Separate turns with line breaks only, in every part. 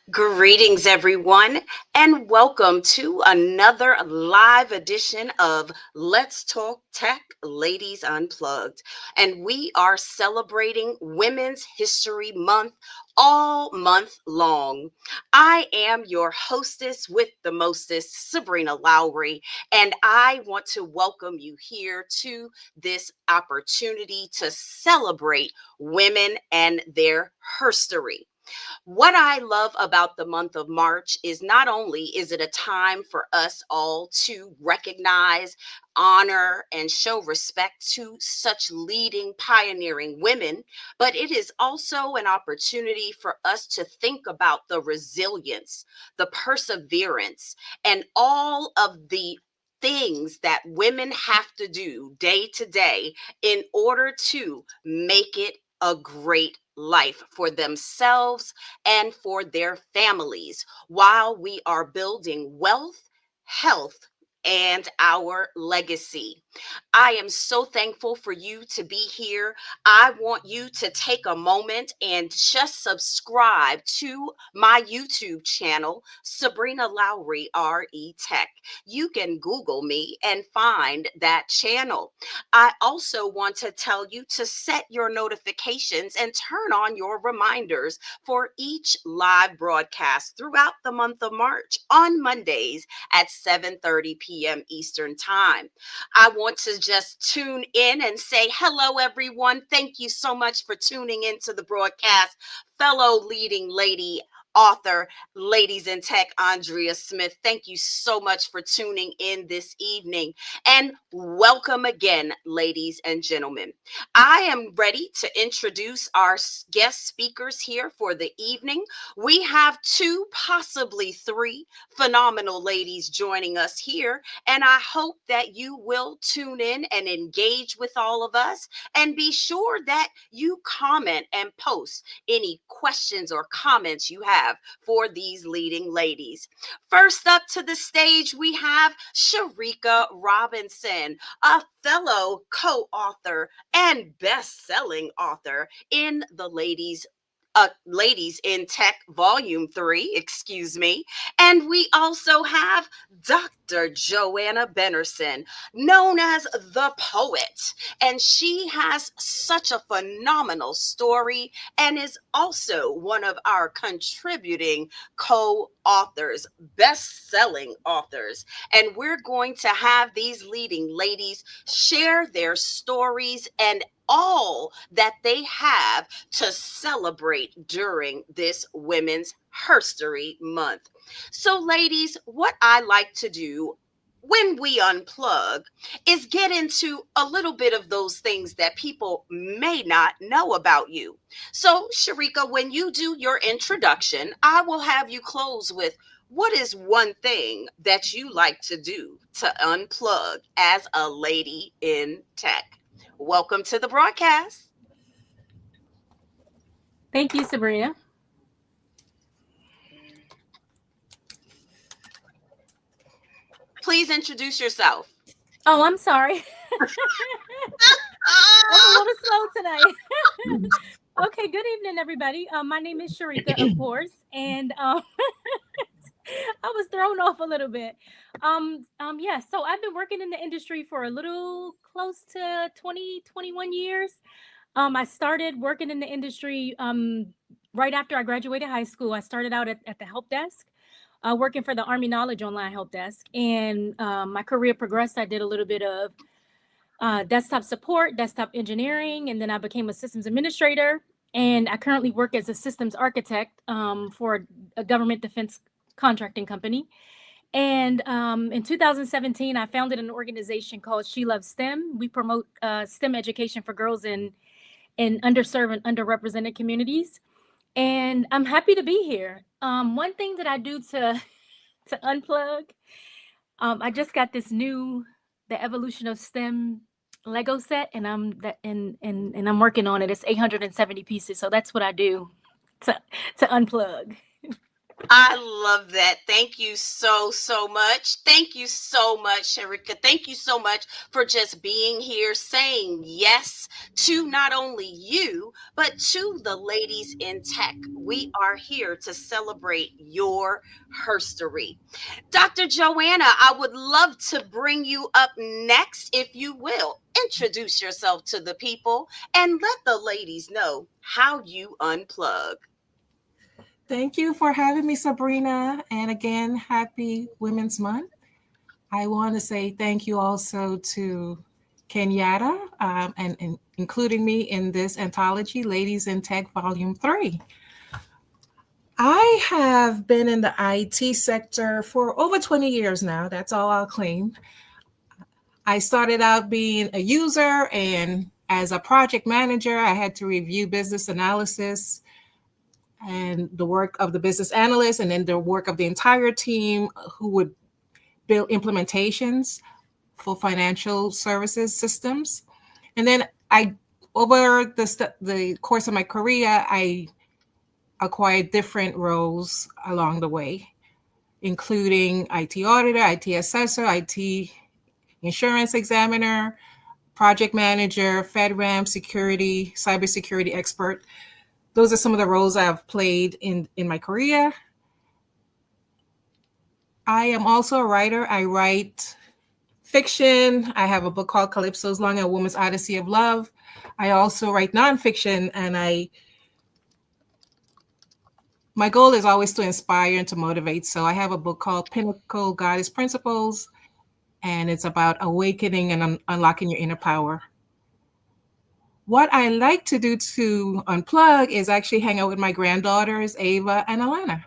Greetings, everyone, and welcome to another live edition of Let's Talk Tech Ladies Unplugged. And we are celebrating Women's History Month all month long. I am your hostess with the mostest, Sabrina Lowery, and I want to welcome you here to this opportunity to celebrate women and their history. What I love about the month of March is not only is it a time for us all to recognize, honor, and show respect to such leading, pioneering women, but it is also an opportunity for us to think about the resilience, the perseverance, and all of the things that women have to do day to day in order to make it a great life for themselves and for their families while we are building wealth, health, and our legacy. I am so thankful for you to be here. I want you to take a moment and just subscribe to my YouTube channel, Sabrina Lowery, RE Tech. You can Google me and find that channel. I also want to tell you to set your notifications and turn on your reminders for each live broadcast throughout the month of March on Mondays at 7:30 p.m. Eastern Time. I want to just tune in and say hello, everyone. Thank you so much for tuning into the broadcast. Fellow leading lady author, Ladies in Tech, Andrea Smith. Thank you so much for tuning in this evening. And welcome again, ladies and gentlemen. I am ready to introduce our guest speakers here for the evening. We have two, possibly three phenomenal ladies joining us here, and I hope that you will tune in and engage with all of us. And be sure that you comment and post any questions or comments you have for these leading ladies. First up to the stage, we have Sharika Robinson, a fellow co-author and best-selling author in the Ladies in Tech Volume 3, excuse me. And we also have Dr. Joanna Bennerson, known as the poet. And she has such a phenomenal story and is also one of our contributing co-authors, best-selling authors. And we're going to have these leading ladies share their stories and all that they have to celebrate during this Women's History Month. So, ladies, what I like to do when we unplug is get into a little bit of those things that people may not know about you. So, Sharika, when you do your introduction, I will have you close with what is one thing that you like to do to unplug as a lady in tech? Welcome to the broadcast.
Thank you, Sabrina.
Please introduce yourself.
Oh, I'm sorry. I'm a little slow tonight. Okay, good evening, everybody. My name is Sharika, of course, and I was thrown off a little bit. Yeah. So I've been working in the industry for a little close to 21 years. I started working in the industry right after I graduated high school. I started out at the help desk, working for the Army Knowledge Online Help Desk. And my career progressed. I did a little bit of desktop support, desktop engineering, and then I became a systems administrator. And I currently work as a systems architect for a government defense contracting company. And in 2017, I founded an organization called She Loves STEM. We promote STEM education for girls in underserved and underrepresented communities. And I'm happy to be here. One thing that I do to unplug, I just got this new the evolution of STEM Lego set, and I'm working on it. It's 870 pieces, so that's what I do to to unplug.
I love that. Thank you so much. Thank you so much, Sharika. Thank you so much for just being here, saying yes to not only you, but to the ladies in tech. We are here to celebrate your herstory. Dr. Joanna, I would love to bring you up next, if you will. Introduce yourself to the people and let the ladies know how you unplug.
Thank you for having me, Sabrina. And again, happy Women's Month. I want to say thank you also to Kenyatta and including me in this anthology, Ladies in Tech Volume 3. I have been in the IT sector for over 20 years now. That's all I'll claim. I started out being a user, and as a project manager, I had to review business analysis and the work of the business analyst, and then the work of the entire team who would build implementations for financial services systems. And then over the course of my career, I acquired different roles along the way, including IT auditor, IT assessor, IT insurance examiner, project manager, FedRAMP security, cybersecurity expert. Those are some of the roles I've played in my career. I am also a writer. I write fiction. I have a book called Calypso's Long, A Woman's Odyssey of Love. I also write nonfiction, and my goal is always to inspire and to motivate. So I have a book called Pinnacle Goddess Principles, and it's about awakening and unlocking your inner power. What I like to do to unplug is actually hang out with my granddaughters, Ava and Alana.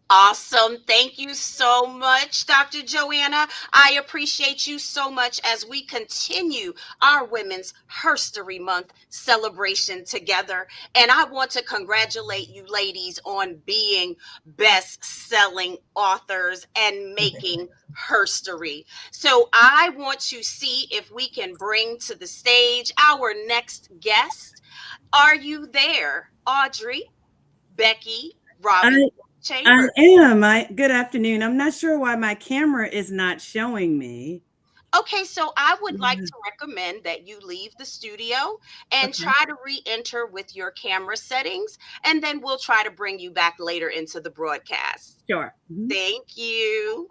Awesome. Thank you so much, Dr. Joanna. I appreciate you so much as we continue our Women's Herstory Month celebration together. And I want to congratulate you ladies on being best-selling authors and making herstory. So I want to see if we can bring to the stage our next guest. Are you there, Audrey, Becky, Robin
I I
Chambers?
am. Good afternoon. I'm not sure why my camera is not showing me.
Okay, so I would like
Yeah,
to recommend that you leave the studio and
okay,
try to re-enter with your camera settings, and then we'll try to bring you back later into the broadcast.
sure.
Thank you.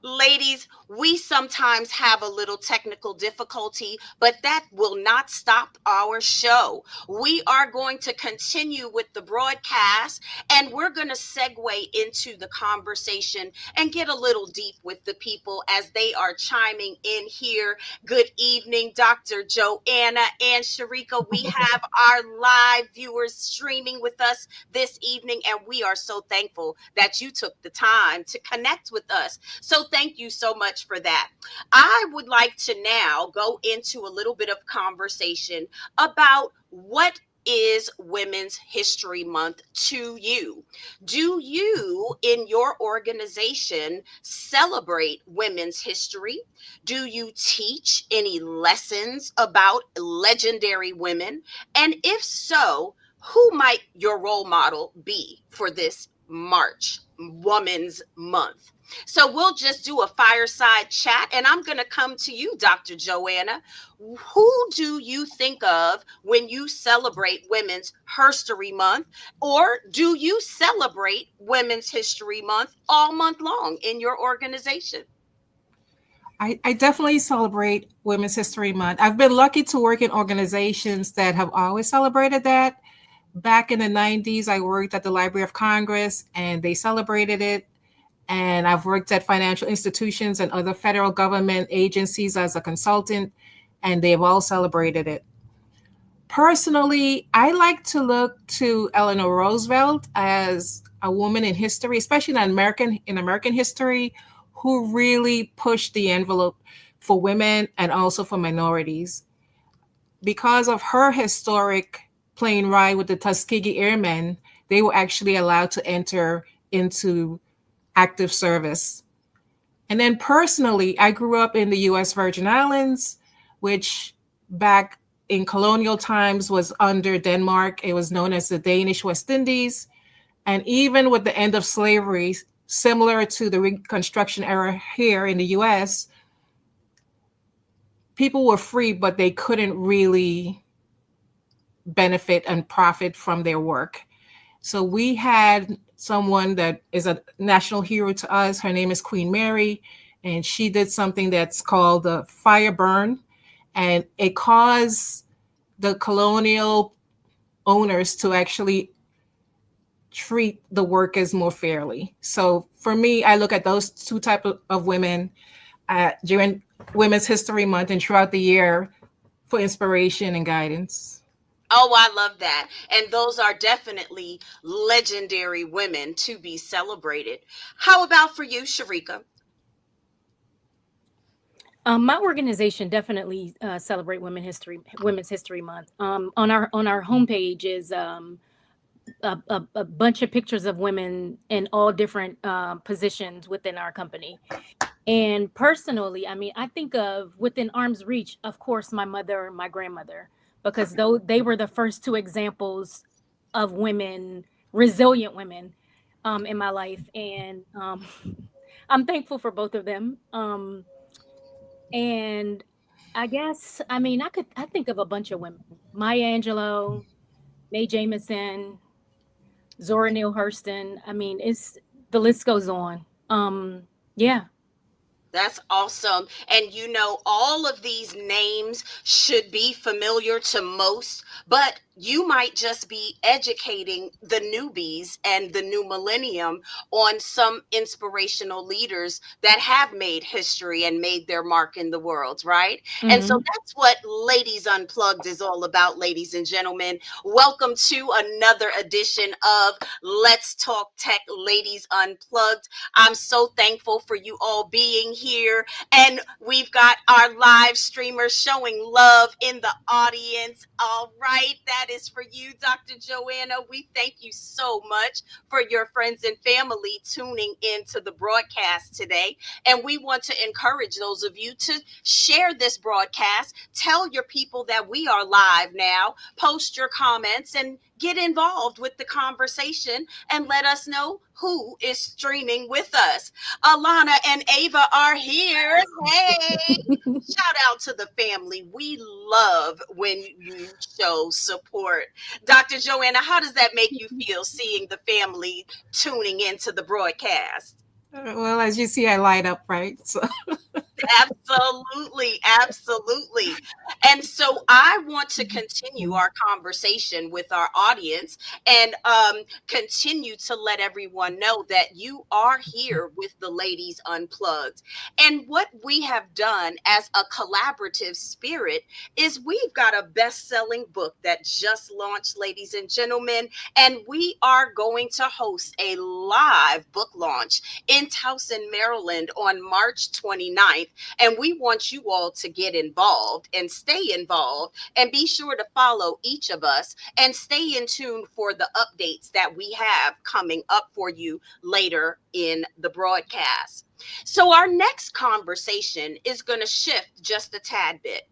Ladies, we sometimes have a little technical difficulty, but that will not stop our show. We are going to continue with the broadcast, and we're going to segue into the conversation and get a little deep with the people as they are chiming in here. Good evening, Dr. Joanna and Sharika. We have our live viewers streaming with us this evening, and we are so thankful that you took the time to connect with us. So thank you so much for that. I would like to now go into a little bit of conversation about what is Women's History Month to you. Do you, in your organization, celebrate women's history? Do you teach any lessons about legendary women? And if so, who might your role model be for this March Women's Month? So we'll just do a fireside chat, and I'm going to come to you, Dr. Joanna. Who do you think of when you celebrate Women's Herstory Month, or do you celebrate Women's History Month all month long in your organization?
I definitely celebrate Women's History Month. I've been lucky to work in organizations that have always celebrated that. Back in the 90s, I worked at the Library of Congress and they celebrated it. And I've worked at financial institutions and other federal government agencies as a consultant, and they've all celebrated it. Personally, I like to look to Eleanor Roosevelt as a woman in history, especially in American history, who really pushed the envelope for women and also for minorities. Because of her historic plane ride with the Tuskegee Airmen, they were actually allowed to enter into active service. And then personally, I grew up in the US Virgin Islands, which back in colonial times was under Denmark. It was known as the Danish West Indies. And even with the end of slavery, similar to the Reconstruction era here in the US, people were free, but they couldn't really benefit and profit from their work. So we had someone that is a national hero to us. Her name is Queen Mary, and she did something that's called the fire burn, and it caused the colonial owners to actually treat the workers more fairly. So for me, I look at those two type of women during Women's History Month and throughout the year for inspiration and guidance.
Oh, I love that. And those are definitely legendary women to be celebrated. How about for you, Sharika?
My organization definitely celebrate Women's History Month. On our homepage is a bunch of pictures of women in all different positions within our company. And personally, I mean, I think of within arm's reach, of course, my mother, my grandmother, because though they were the first two examples of women, resilient women, in my life, and I'm thankful for both of them. And I guess, I mean, I think of a bunch of women: Maya Angelou, Mae Jameson, Zora Neale Hurston. I mean, it's the list goes on. Yeah.
That's awesome. And you know, all of these names should be familiar to most, but you might just be educating the newbies and the new millennium on some inspirational leaders that have made history and made their mark in the world, right? And so
Hmm.
that's what Ladies Unplugged is all about, ladies and gentlemen. Welcome to another edition of Let's Talk Tech Ladies Unplugged. I'm so thankful for you all being here. And we've got our live streamers showing love in the audience. All right. That is for you, Dr. Joanna. We thank you so much for your friends and family tuning into the broadcast today. And we want to encourage those of you to share this broadcast. Tell your people that we are live now. Post your comments and get involved with the conversation and let us know who is streaming with us. Alana and Ava are here. Hey, shout out to the family. We love when you show support. Dr. Joanna, how does that make you feel seeing the family tuning into the broadcast?
Well, as you see, I light up, right? So
Absolutely, absolutely. And so I want to continue our conversation with our audience and continue to let everyone know that you are here with the Ladies Unplugged. And what we have done as a collaborative spirit is we've got a best-selling book that just launched, ladies and gentlemen, and we are going to host a live book launch in Towson, Maryland on March 29th. And we want you all to get involved and stay involved and be sure to follow each of us and stay in tune for the updates that we have coming up for you later in the broadcast. So, our next conversation is going to shift just a tad bit.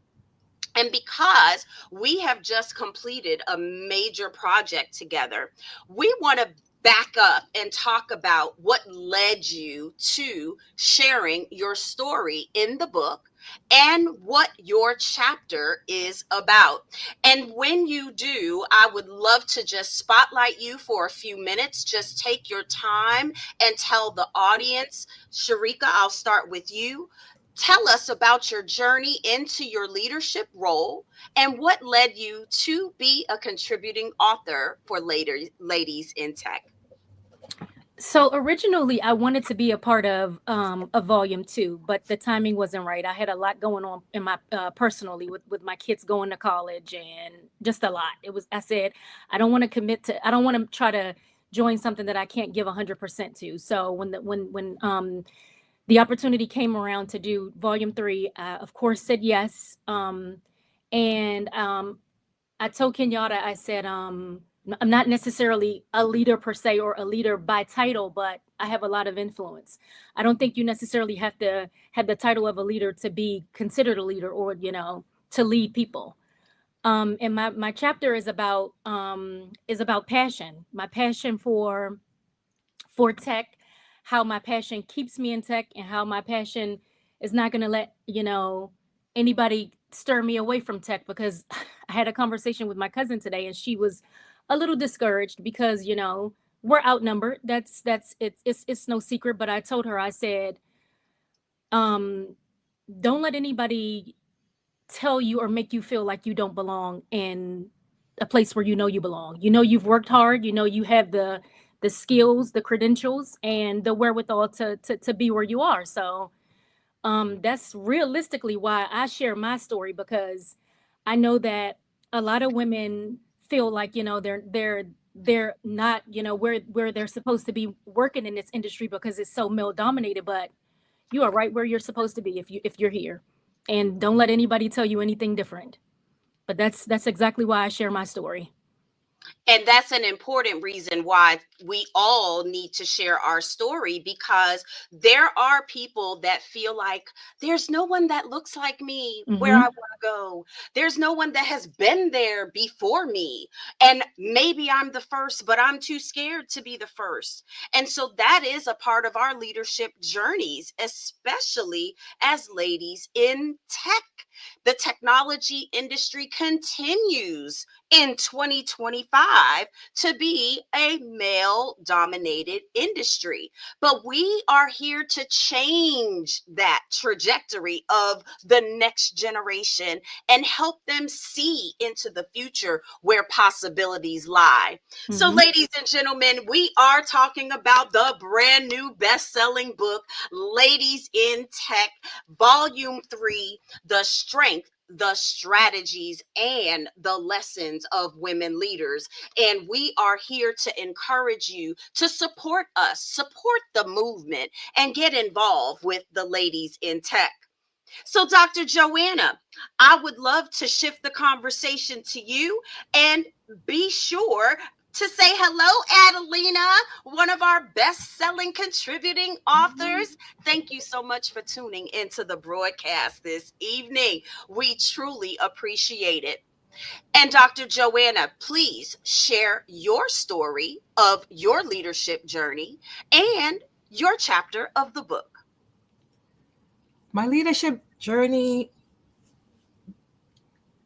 And because we have just completed a major project together, we want to back up and talk about what led you to sharing your story in the book and what your chapter is about. And when you do, I would love to just spotlight you for a few minutes. Just take your time and tell the audience. Sharika, I'll start with you. Tell us about your journey into your leadership role and what led you to be a contributing author for later Ladies in Tech.
So originally, I wanted to be a part of volume two, but the timing wasn't right. I had a lot going on in my personally with my kids going to college and just a lot. It was I said I don't want to commit to. I don't want to try to join something that I can't give 100% to. So when the opportunity came around to do volume three, I of course said yes. And I told Kenyatta, I said, I'm not necessarily a leader per se or a leader by title, but I have a lot of influence. I don't think you necessarily have to have the title of a leader to be considered a leader or, to lead people. And my chapter is about passion, my passion for tech, how my passion keeps me in tech, and how my passion is not going to let, anybody stir me away from tech. Because I had a conversation with my cousin today, and she was a little discouraged because, we're outnumbered. It's no secret. But I told her, I said, um, don't let anybody tell you or make you feel like you don't belong in a place where you belong. You've worked hard, you have the skills, the credentials, and the wherewithal to be where you are. So that's realistically why I share my story, because I know that a lot of women feel like, they're not, where they're supposed to be working in this industry because it's so male dominated. But you are right where you're supposed to be if you're here. And don't let anybody tell you anything different. But that's exactly why I share my story.
And that's an important reason why we all need to share our story, because there are people that feel like there's no one that looks like me where I
Mm-hmm.
want to go. There's no one that has been there before me. And maybe I'm the first, but I'm too scared to be the first. And so that is a part of our leadership journeys, especially as ladies in tech. The technology industry continues in 2025 to be a male dominated industry. But we are here to change that trajectory of the next generation and help them see into the future where possibilities lie. So,
Mm-hmm.
ladies and gentlemen, we are talking about the brand new best selling book, Ladies in Tech, Volume 3, The Strength, the strategies, and the lessons of women leaders. And we are here to encourage you to support us, support the movement, and get involved with the Ladies in Tech. So, Dr. Joanna, I would love to shift the conversation to you, and be sure to say hello, Adelina, one of our best selling contributing authors. Thank you so much for tuning into the broadcast this evening. We truly appreciate it. And Dr. Joanna, please share your story of your leadership journey and your chapter of the book.
My leadership journey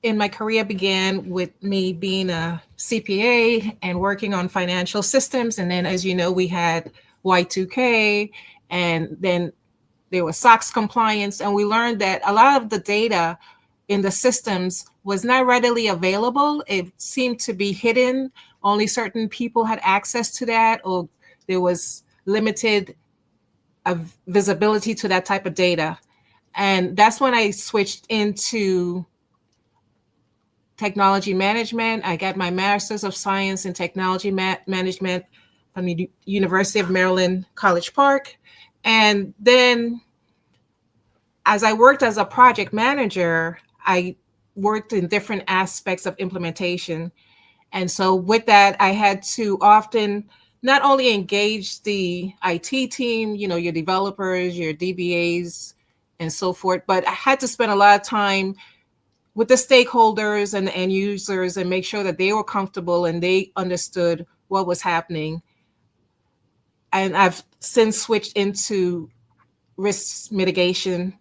in my career began with me being a CPA and working on financial systems. And then, as you know, we had Y2K, and then there was SOX compliance. And we learned that a lot of the data in the systems was not readily available. It seemed to be hidden. Only certain people had access to that, or there was limited visibility to that type of data. And that's when I switched into technology management. I got my Master's of Science in Technology Management from the University of Maryland, College Park. And then as I worked as a project manager, I worked in different aspects of implementation. And so with that, I had to often not only engage the IT team, your developers, your DBAs, and so forth, but I had to spend a lot of time with the stakeholders and the end users and make sure that they were comfortable and they understood what was happening. And I've since switched into risk mitigation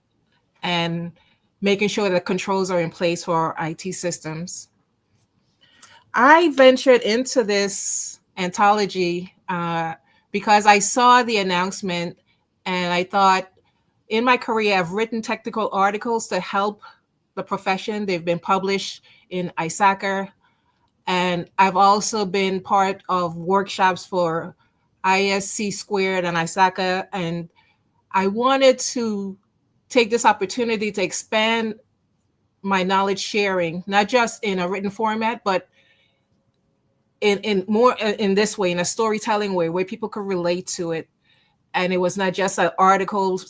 and making sure that controls are in place for our IT systems. I ventured into this anthology because I saw the announcement, and I thought, in my career, I've written technical articles to help the profession. They've been published in ISACA, and I've also been part of workshops for ISC Squared and ISACA, and I wanted to take this opportunity to expand my knowledge sharing, not just in a written format, but in more in this way, in a storytelling way, where people could relate to it. And it was not just an article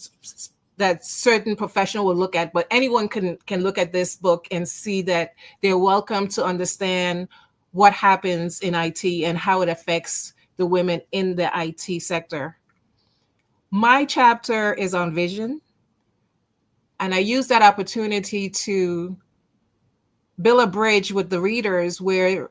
that certain professional will look at, but anyone can look at this book and see that they're welcome to understand what happens in IT and how it affects the women in the IT sector. My chapter is on vision, and I use that opportunity to build a bridge with the readers where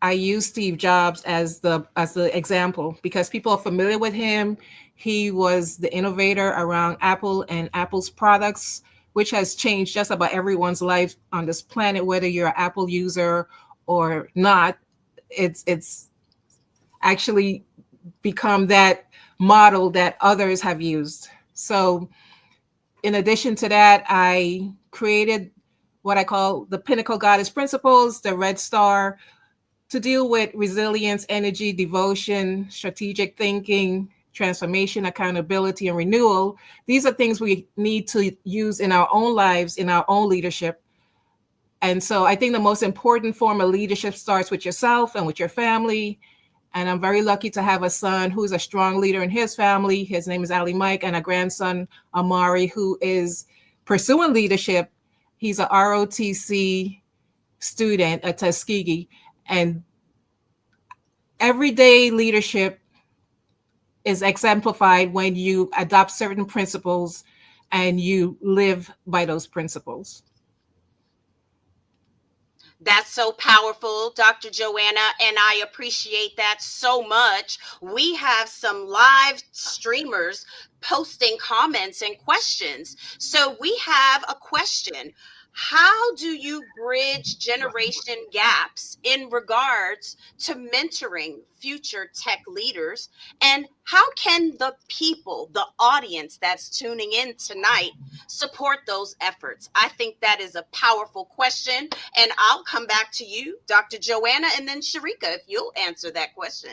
I use Steve Jobs as the example because people are familiar with him. He was the innovator around Apple and Apple's products, which has changed just about everyone's life on this planet, whether you're an Apple user or not. It's actually become that model that others have used. So in addition to that, I created what I call the Pinnacle Goddess Principles, the Red Star, to deal with resilience, energy, devotion, strategic thinking, transformation, accountability, and renewal. These are things we need to use in our own lives, in our own leadership. And so I think the most important form of leadership starts with yourself and with your family. And I'm very lucky to have a son who's a strong leader in his family. His name is Ali Mike, and a grandson, Amari, who is pursuing leadership. He's a ROTC student at Tuskegee. And everyday leadership is exemplified when you adopt certain principles and you live by those principles.
That's so powerful, Dr. Joanna, and I appreciate that so much. We have some live streamers posting comments and questions. So we have a question. How do you bridge generation gaps in regards to mentoring future tech leaders? And how can the people, the audience that's tuning in tonight, support those efforts? I think that is a powerful question. And I'll come back to you, Dr. Joanna, and then Sharika, if you'll answer that question.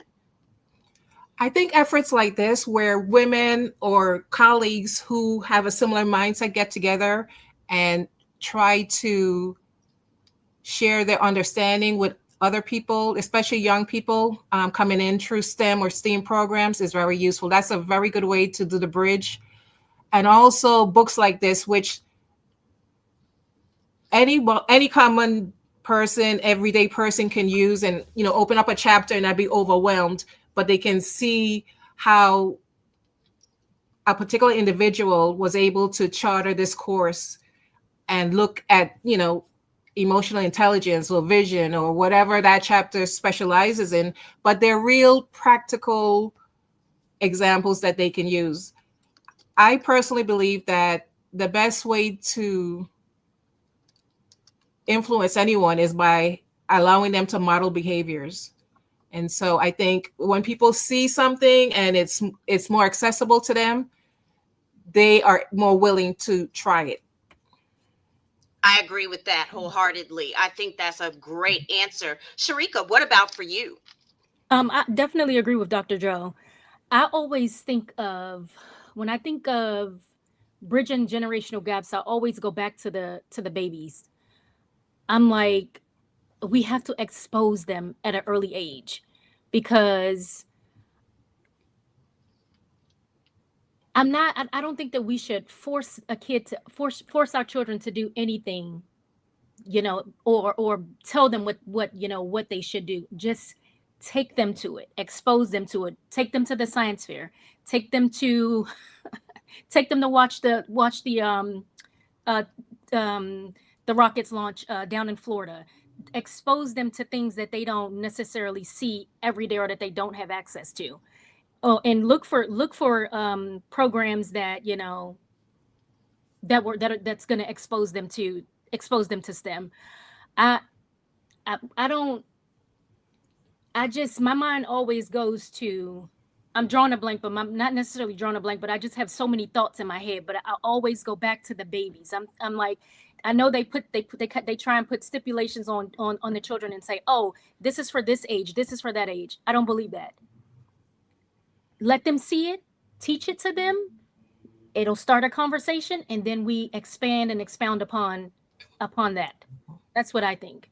I think efforts like this, where women or colleagues who have a similar mindset get together and try to share their understanding with other people, especially young people coming in through STEM or STEAM programs, is very useful. That's a very good way to do the bridge. And also books like this, which any common person, everyday person can use and, open up a chapter and not be overwhelmed, but they can see how a particular individual was able to charter this course and look at, emotional intelligence or vision or whatever that chapter specializes in, but they're real practical examples that they can use. I personally believe that the best way to influence anyone is by allowing them to model behaviors. And so I think when people see something and it's more accessible to them, they are more willing to try it.
I agree with that wholeheartedly. I think that's a great answer. Sharika, what about for you?
I definitely agree with Dr. Joe. I always think of when I think of bridging generational gaps, I always go back to the babies. I'm like, we have to expose them at an early age because I don't think that we should force a kid to force our children to do anything, or tell them what they should do. Just take them to it, expose them to it, take them to the science fair, take them to take them to uh the rockets launch down in Florida. Expose them to things that they don't necessarily see every day or that they don't have access to. Oh, and look for programs that that's going to expose them to STEM. I I don't. I just my mind always goes to. I'm drawing a blank, but I'm not necessarily drawing a blank. But I just have so many thoughts in my head. But I always go back to the babies. I'm like, I know they try and put stipulations on the children and say, oh, this is for this age, this is for that age. I don't believe that. Let them see it, teach it to them. It'll start a conversation, and then we expand and expound upon that. That's what I think.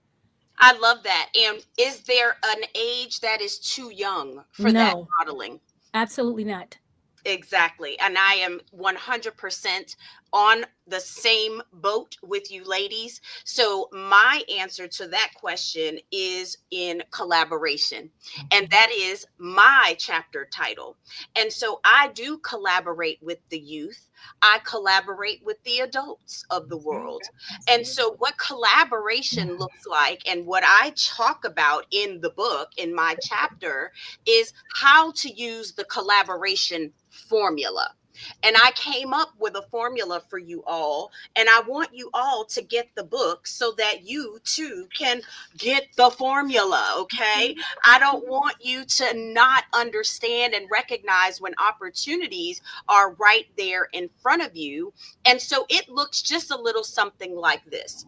I love that. And is there an age that is too young for that
No,
modeling?
absolutely not.
Exactly. And I am 100% on the same boat with you ladies. So my answer to that question is in collaboration. And that is my chapter title. And so I do collaborate with the youth. I collaborate with the adults of the world. And so what collaboration looks like and what I talk about in the book, in my chapter, is how to use the collaboration formula. And I came up with a formula for you all. And I want you all to get the book so that you too can get the formula. Okay. I don't want you to not understand and recognize when opportunities are right there in front of you. And so it looks just a little something like this.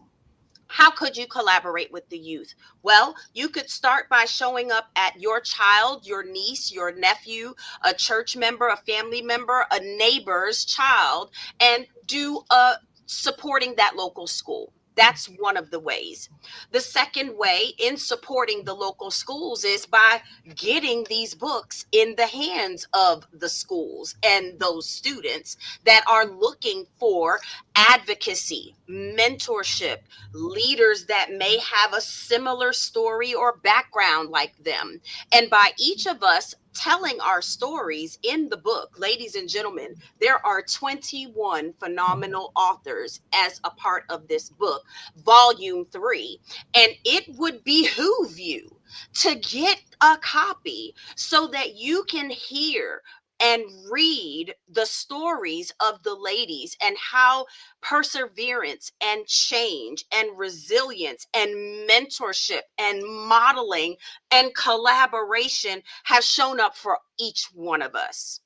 How could you collaborate with the youth? Well, you could start by showing up at your child, your niece, your nephew, a church member, a family member, a neighbor's child, and do a supporting that local school. That's one of the ways. The second way in supporting the local schools is by getting these books in the hands of the schools and those students that are looking for advocacy, mentorship, leaders that may have a similar story or background like them. And by each of us telling our stories in the book, ladies and gentlemen, there are 21 phenomenal authors as a part of this book, volume 3. And it would behoove you to get a copy so that you can hear and read the stories of the ladies and how perseverance and change and resilience and mentorship and modeling and collaboration have shown up for each one of us.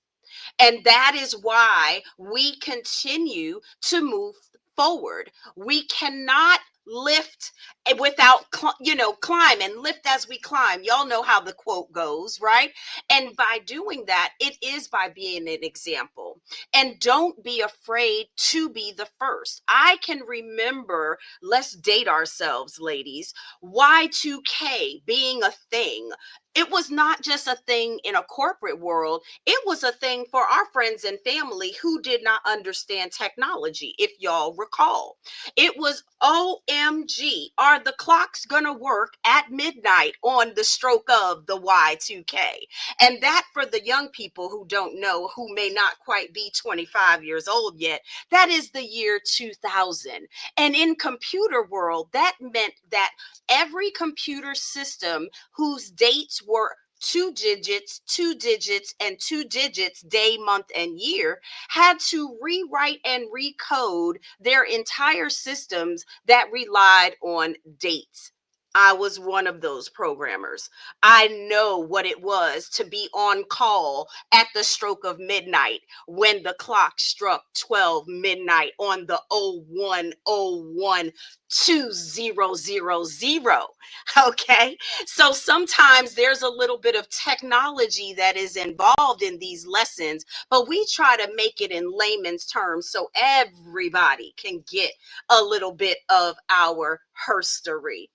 And that is why we continue to move forward. We cannot lift without, climb and lift as we climb. Y'all know how the quote goes, right? And by doing that, it is by being an example. And don't be afraid to be the first. I can remember, let's date ourselves, ladies, Y2K being a thing. It was not just a thing in a corporate world. It was a thing for our friends and family who did not understand technology, if y'all recall. It was OMG, are the clocks gonna work at midnight on the stroke of the Y2K? And that, for the young people who don't know, who may not quite be 25 years old yet, that is the year 2000. And in computer world, that meant that every computer system whose dates were two digits, and two digits, day, month, and year, had to rewrite and recode their entire systems that relied on dates. I was one of those programmers. I know what it was to be on call at the stroke of midnight when the clock struck 12 midnight on the 0101 2000. Okay. So sometimes there's a little bit of technology that is involved in these lessons, but we try to make it in layman's terms so everybody can get a little bit of our herstory.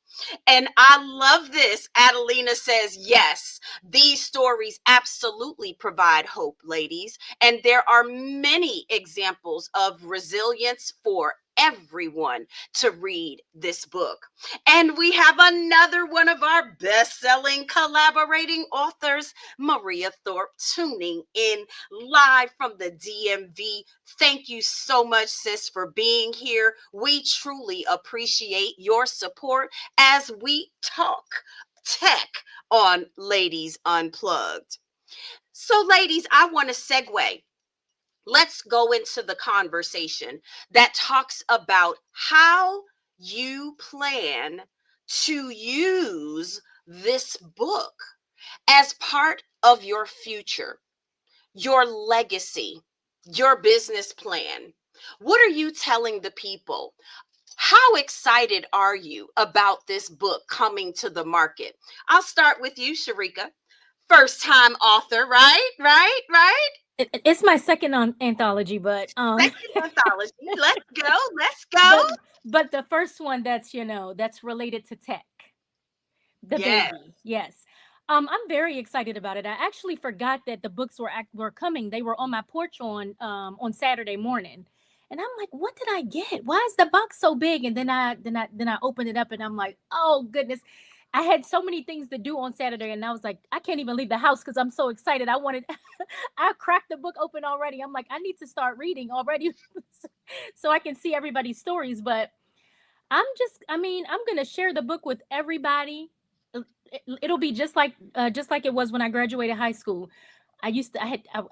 And I love this. Adelina says, yes, these stories absolutely provide hope, ladies. And there are many examples of resilience for everyone to read this book. And we have another one of our best-selling collaborating authors, Maria Thorpe, tuning in live from the DMV. Thank you so much, sis, for being here. We truly appreciate your support as we talk tech on Ladies Unplugged. So, ladies, I want to segue. Let's go into the conversation that talks about how you plan to use this book as part of your future, your legacy, your business plan. What are you telling the people? How excited are you about this book coming to the market? I'll start with you, Sharika. First time author, right? Right?
It's my second anthology, but
Second anthology. Let's go. Let's go.
but the first one that's that's related to tech, the
Yes.
baby. Yes. I'm very excited about it. I actually forgot that the books were coming. They were on my porch on Saturday morning, And I'm like, what did I get? Why is the box so big? And then I opened it up and I'm like, oh goodness. I had so many things to do on Saturday and I was like, I can't even leave the house because I'm so excited. I wanted I cracked the book open already. I'm like, I need to start reading already so I can see everybody's stories. But I'm gonna share the book with everybody. It'll be just like it was when I graduated high school. I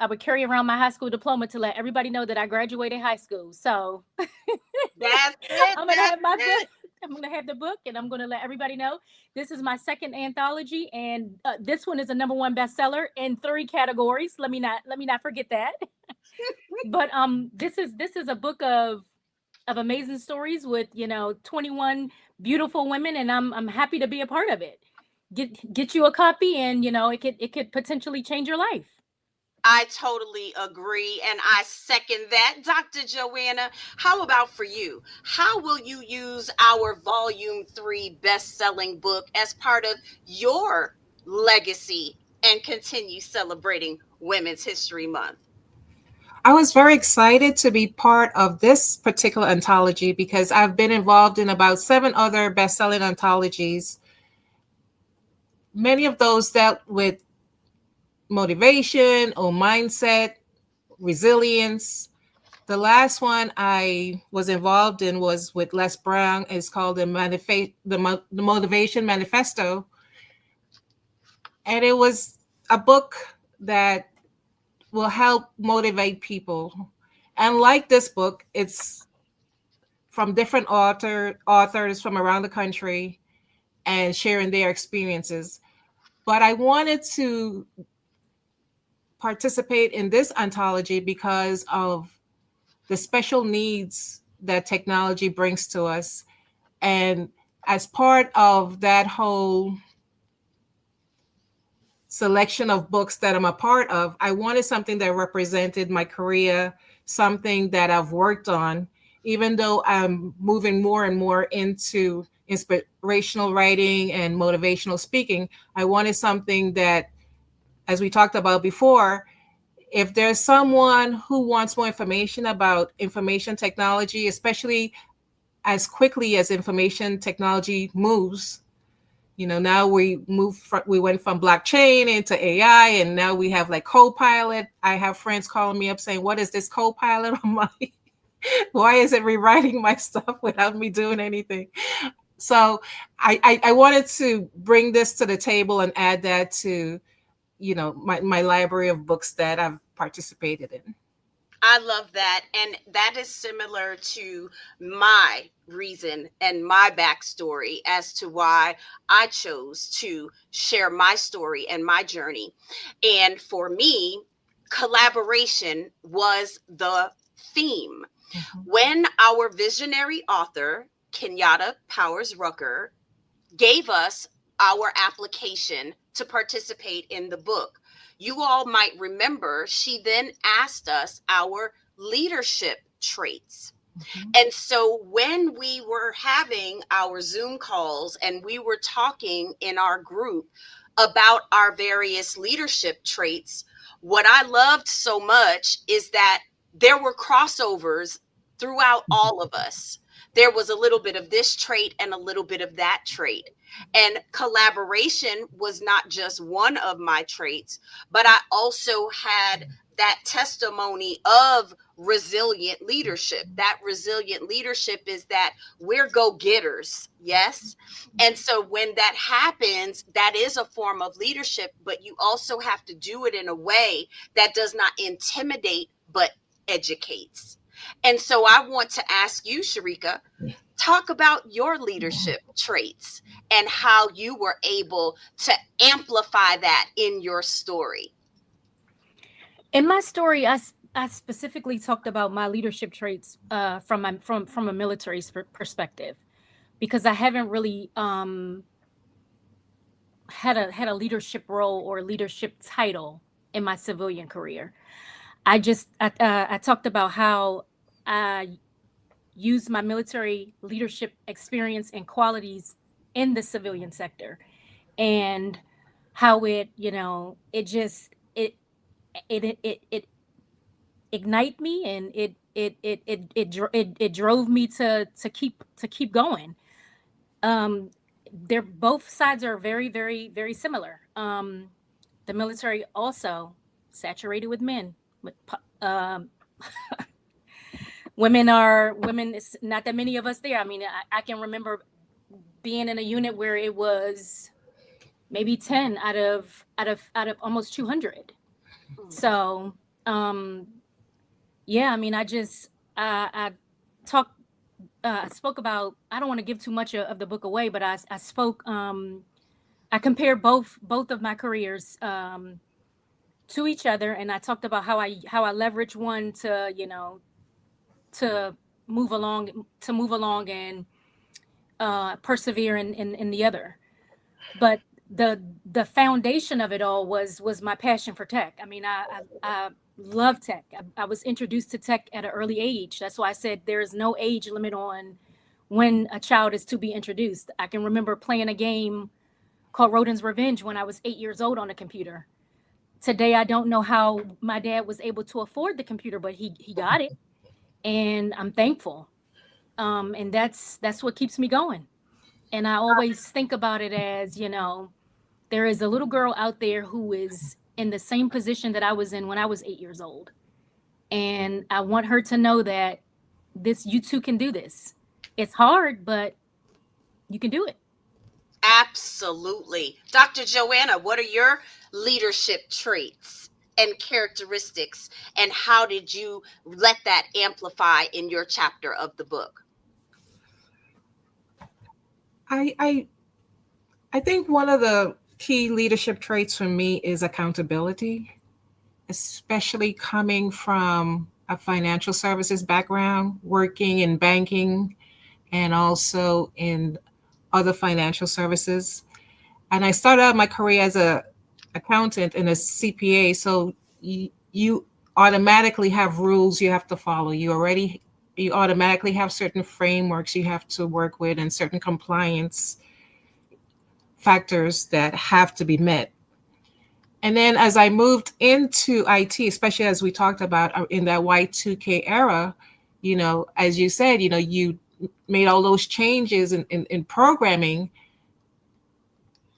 would carry around my high school diploma to let everybody know that I graduated high school. So
That's it.
I'm gonna
That's
have my
it.
book. I'm gonna have the book, and I'm gonna let everybody know this is my second anthology, and this one is a number one bestseller in 3 categories. Let me not forget that. But this is a book of amazing stories with 21 beautiful women, and I'm happy to be a part of it. Get you a copy, and it could potentially change your life.
I totally agree. And I second that. Dr. Joanna, how about for you? How will you use our volume 3 best selling book as part of your legacy and continue celebrating Women's History Month?
I was very excited to be part of this particular anthology because I've been involved in about 7 other best-selling anthologies. Many of those dealt with motivation or mindset, resilience. The last one I was involved in was with Les Brown. It's called the Motivation Manifesto. And it was a book that will help motivate people. And like this book, it's from different authors from around the country and sharing their experiences. But I wanted to participate in this anthology because of the special needs that technology brings to us. And as part of that whole selection of books that I'm a part of, I wanted something that represented my career, something that I've worked on, even though I'm moving more and more into inspirational writing and motivational speaking. I wanted something that, as we talked about before, if there's someone who wants more information about information technology, especially as quickly as information technology moves, now we went from blockchain into AI, and now we have like Copilot. I have friends calling me up saying, what is this Copilot? I'm like, why is it rewriting my stuff without me doing anything? So I wanted to bring this to the table and add that to my library of books that I've participated in.
I love that. And that is similar to my reason and my backstory as to why I chose to share my story and my journey. And for me, collaboration was the theme.
Mhm.
When our visionary author, Kenyatta Powers Rucker, gave us our application to participate in the book. You all might remember she then asked us our leadership traits.
Mhm.
And so when we were having our Zoom calls and we were talking in our group about our various leadership traits, what I loved so much is that there were crossovers throughout all of us. There was a little bit of this trait and a little bit of that trait. And collaboration was not just one of my traits, but I also had that testimony of resilient leadership. That resilient leadership is that we're go-getters. Yes. And so when that happens, that is a form of leadership, but you also have to do it in a way that does not intimidate, but educates. And so I want to ask you, Sharika, talk about your leadership traits and how you were able to amplify that in your story.
In my story, I specifically talked about my leadership traits from a military perspective, because I haven't really had a leadership role or leadership title in my civilian career. I talked about how I used my military leadership experience and qualities in the civilian sector, and how it just it ignite me, and it drove me to keep going. They're both sides are very similar. The military also saturated with men. With women. It's not that many of us there. I mean, I can remember being in a unit where it was maybe 10 out of almost 200. So yeah, I mean, I talked I spoke about, I don't want to give too much of the book away, but I spoke I compared both of my careers to each other, and I talked about how I leverage one to, to move along and persevere in the other. But the foundation of it all was my passion for tech. I mean, I love tech. I was introduced to tech at an early age. That's why I said there is no age limit on when a child is to be introduced. I can remember playing a game called Rodin's Revenge when I was 8 years old on a computer. Today, I don't know how my dad was able to afford the computer, but he got it, and I'm thankful. And that's what keeps me going. And I always think about it as, there is a little girl out there who is in the same position that I was in when I was 8 years old. And I want her to know that you too can do this. It's hard, but you can do it.
Absolutely. Dr. Joanna, what are your leadership traits and characteristics, and how did you let that amplify in your chapter of the book?
I think one of the key leadership traits for me is accountability, especially coming from a financial services background, working in banking and also in other financial services. And I started out my career as a accountant and a CPA. So you automatically have rules you have to follow. You automatically have certain frameworks you have to work with and certain compliance factors that have to be met. And then as I moved into IT, especially as we talked about in that Y2K era, as you said, you made all those changes in programming,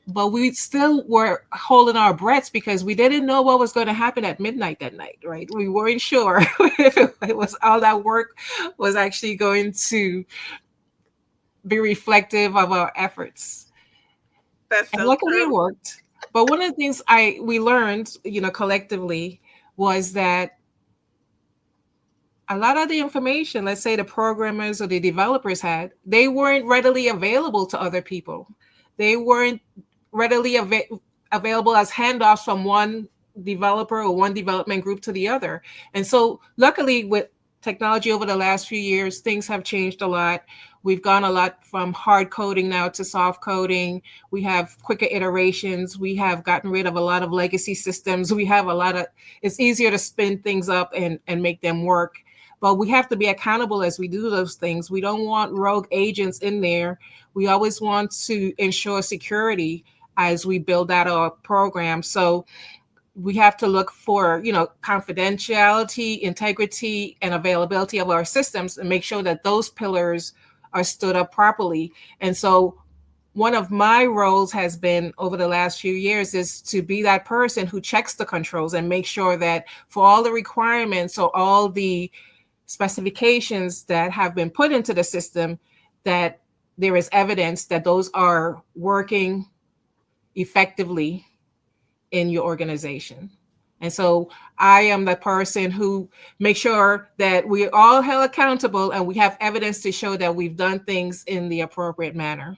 but we still were holding our breaths because we didn't know what was going to happen at midnight that night, right? We weren't sure if it was all that work was actually going to be reflective of our efforts.
That's
And
so
luckily it
true.
worked. But one of the things we learned, collectively, was that a lot of the information, let's say the programmers or the developers had, they weren't readily available to other people. They weren't readily available as handoffs from one developer or one development group to the other. And so luckily with technology over the last few years, things have changed a lot. We've gone a lot from hard coding now to soft coding. We have quicker iterations. We have gotten rid of a lot of legacy systems. We have it's easier to spin things up and make them work. But we have to be accountable as we do those things. We don't want rogue agents in there. We always want to ensure security as we build out our program. So we have to look for, confidentiality, integrity, and availability of our systems and make sure that those pillars are stood up properly. And so one of my roles has been over the last few years is to be that person who checks the controls and make sure that for all the requirements or all the specifications that have been put into the system, that there is evidence that those are working effectively in your organization. And so I am the person who makes sure that we're all held accountable and we have evidence to show that we've done things in the appropriate manner.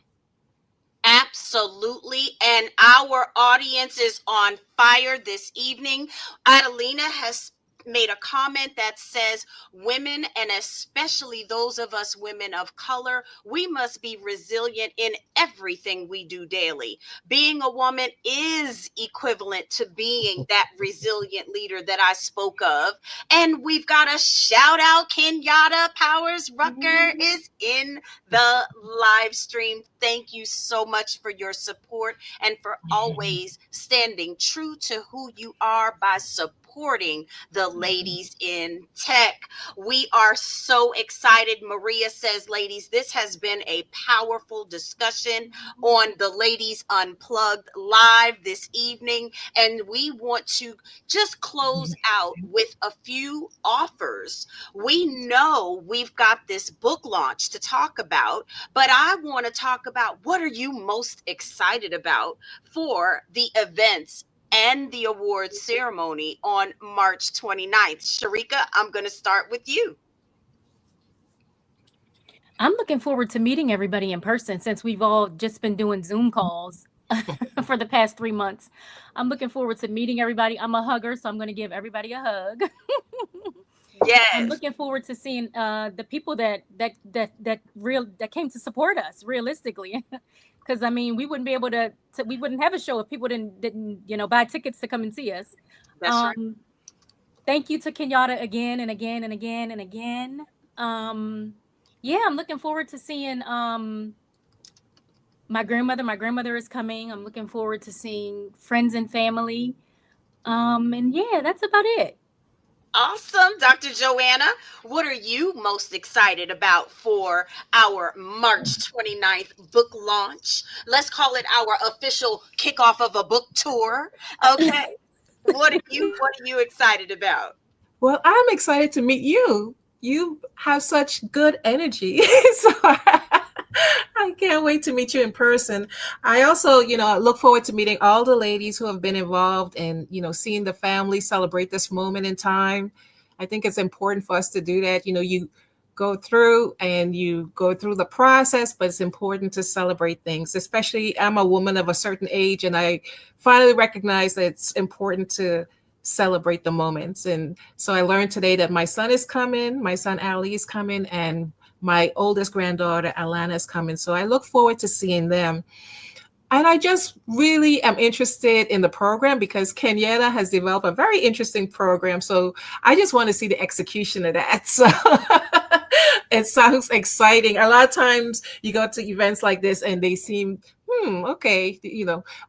Absolutely. And our audience is on fire this evening. Adelina has made a comment that says women, and especially those of us women of color, we must be resilient in everything we do daily. Being a woman is equivalent to being that resilient leader that I spoke of. And we've got a shout out. Kenyatta Powers Rucker is in the live stream. Thank you so much for your support and for always standing true to who you are by supporting supporting the ladies in tech. We are so excited. Maria says, ladies, this has been a powerful discussion on the Ladies Unplugged live this evening. And we want to just close out with a few offers. We know we've got this book launch to talk about, but I want to talk about, what are you most excited about for the events and the awards ceremony on March 29th? Sharika, I'm going to start with you.
I'm looking forward to meeting everybody in person since we've all just been doing Zoom calls for the past 3 months. I'm looking forward to meeting everybody. I'm a hugger, so I'm going to give everybody a hug. I'm
Yes,
looking forward to seeing the people that came to support us realistically. Because I mean, we wouldn't be able to we wouldn't have a show if people didn't buy tickets to come and see us.
that's right.
Um, Thank you to Kenyatta again and again and again and again. Um, yeah, I'm looking forward to seeing my grandmother. My grandmother is coming. I'm looking forward to seeing friends and family. And yeah, that's about it.
Awesome. Dr. Joanna, what are you most excited about for our March 29th book launch? Let's call it our official kickoff of a book tour. Okay. What are you excited about?
Well, I'm excited to meet you. You have such good energy. So I can't wait to meet you in person. I also, look forward to meeting all the ladies who have been involved and, seeing the family celebrate this moment in time. I think it's important for us to do that. You go through the process, but it's important to celebrate things, especially I'm a woman of a certain age, and I finally recognize that it's important to celebrate the moments. And so I learned today that my son is coming, my son Ali is coming, and my oldest granddaughter Alana is coming. So I look forward to seeing them. And I just really am interested in the program because Kenyatta has developed a very interesting program. So I just want to see the execution of that. So it sounds exciting. A lot of times you go to events like this and they seem, okay,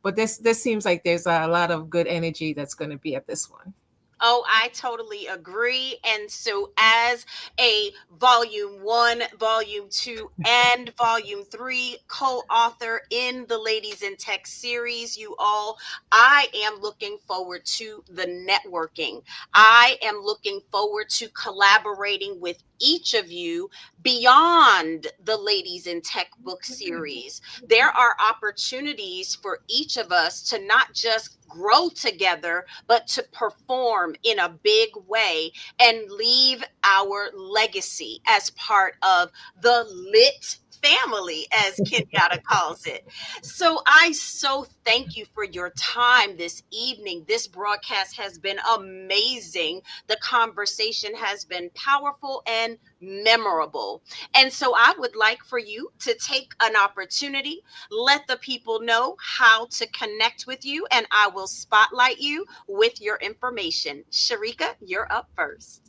but this seems like there's a lot of good energy that's going to be at this one.
Oh, I totally agree. And so, as a volume one, volume two, and volume three co author in the Ladies in Tech series, you all, I am looking forward to the networking. I am looking forward to collaborating with each of you beyond the Ladies in Tech book series. There are opportunities for each of us to not just grow together, but to perform in a big way and leave our legacy as part of the lit family, as Kenyatta calls it. So I so thank you for your time this evening. This broadcast has been amazing. The conversation has been powerful and memorable. And so I would like for you to take an opportunity, let the people know how to connect with you, and I will spotlight you with your information. Sharika, you're up first.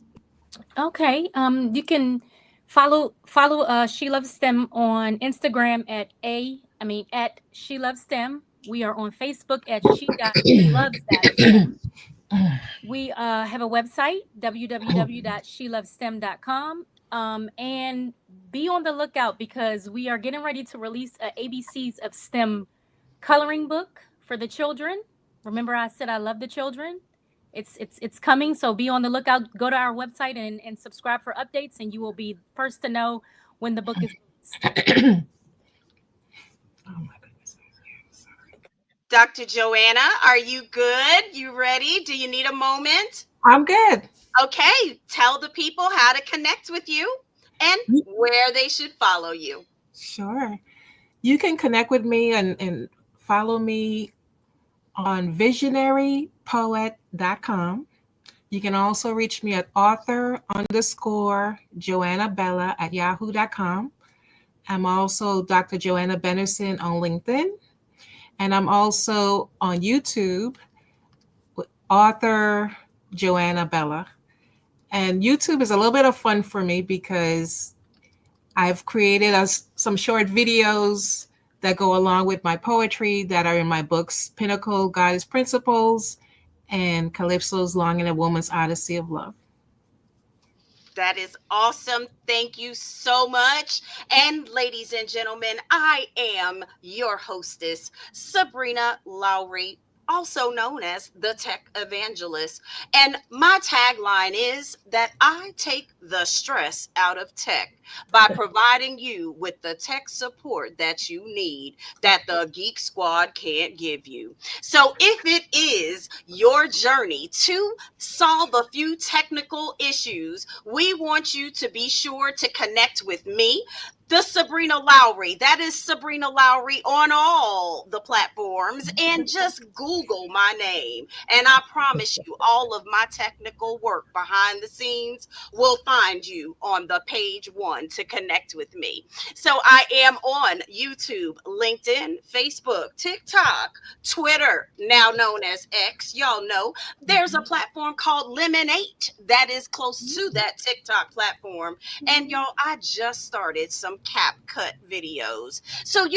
Okay. You can follow She Loves STEM on Instagram at She Loves STEM. We are on Facebook at she.loves.stem. We have a website, www.shelovesstem.com. And be on the lookout because we are getting ready to release a ABCs of STEM coloring book for the children. Remember, I said I love the children. It's coming, so be on the lookout. Go to our website and subscribe for updates, and you will be first to know when the book is released.
Oh my goodness.
Dr. Joanna, are you good? You ready? Do you need a moment?
I'm good.
Okay, tell the people how to connect with you and where they should follow you.
Sure. You can connect with me and follow me on visionarypoet.com. You can also reach me at author_JoannaBella@yahoo.com. I'm also Dr. Joanna Bennerson on LinkedIn. And I'm also on YouTube with author Joanna Bella. And YouTube is a little bit of fun for me because I've created some short videos that go along with my poetry that are in my books, Pinnacle Goddess Principles and Calypso's Longing, a Woman's Odyssey of Love.
That is awesome. Thank you so much. And ladies and gentlemen, I am your hostess, Sabrina Lowery, also known as the Tech Evangelist. And my tagline is that I take the stress out of tech by providing you with the tech support that you need that the Geek Squad can't give you. So if it is your journey to solve a few technical issues, we want you to be sure to connect with me, the Sabrina Lowery. That is Sabrina Lowery on all the platforms. And just Google my name. And I promise you, all of my technical work behind the scenes will find you on the page one to connect with me. So I am on YouTube, LinkedIn, Facebook, TikTok, Twitter, now known as X. Y'all know there's a platform called Lemonade that is close to that TikTok platform. And y'all, I just started some cap cut videos. So,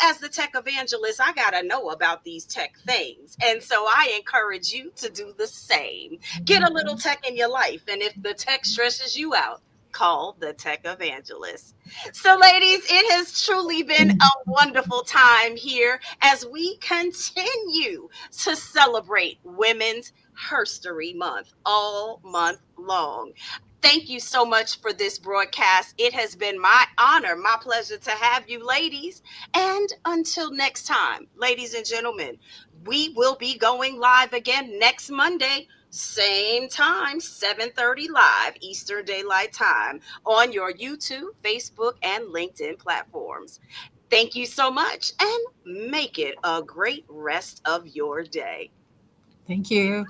as the tech evangelist, I got to know about these tech things. And so I encourage you to do the same. Get a little tech in your life. And if the tech stresses you out, call the Tech Evangelist. So, ladies, it has truly been a wonderful time here as we continue to celebrate Women's Herstory Month all month long. Thank you so much for this broadcast. It has been my honor, my pleasure to have you, ladies. And until next time, ladies and gentlemen, we will be going live again next Monday. Same time, 7:30 live Eastern Daylight Time on your YouTube, Facebook, and LinkedIn platforms. Thank you so much and make it a great rest of your day.
Thank you.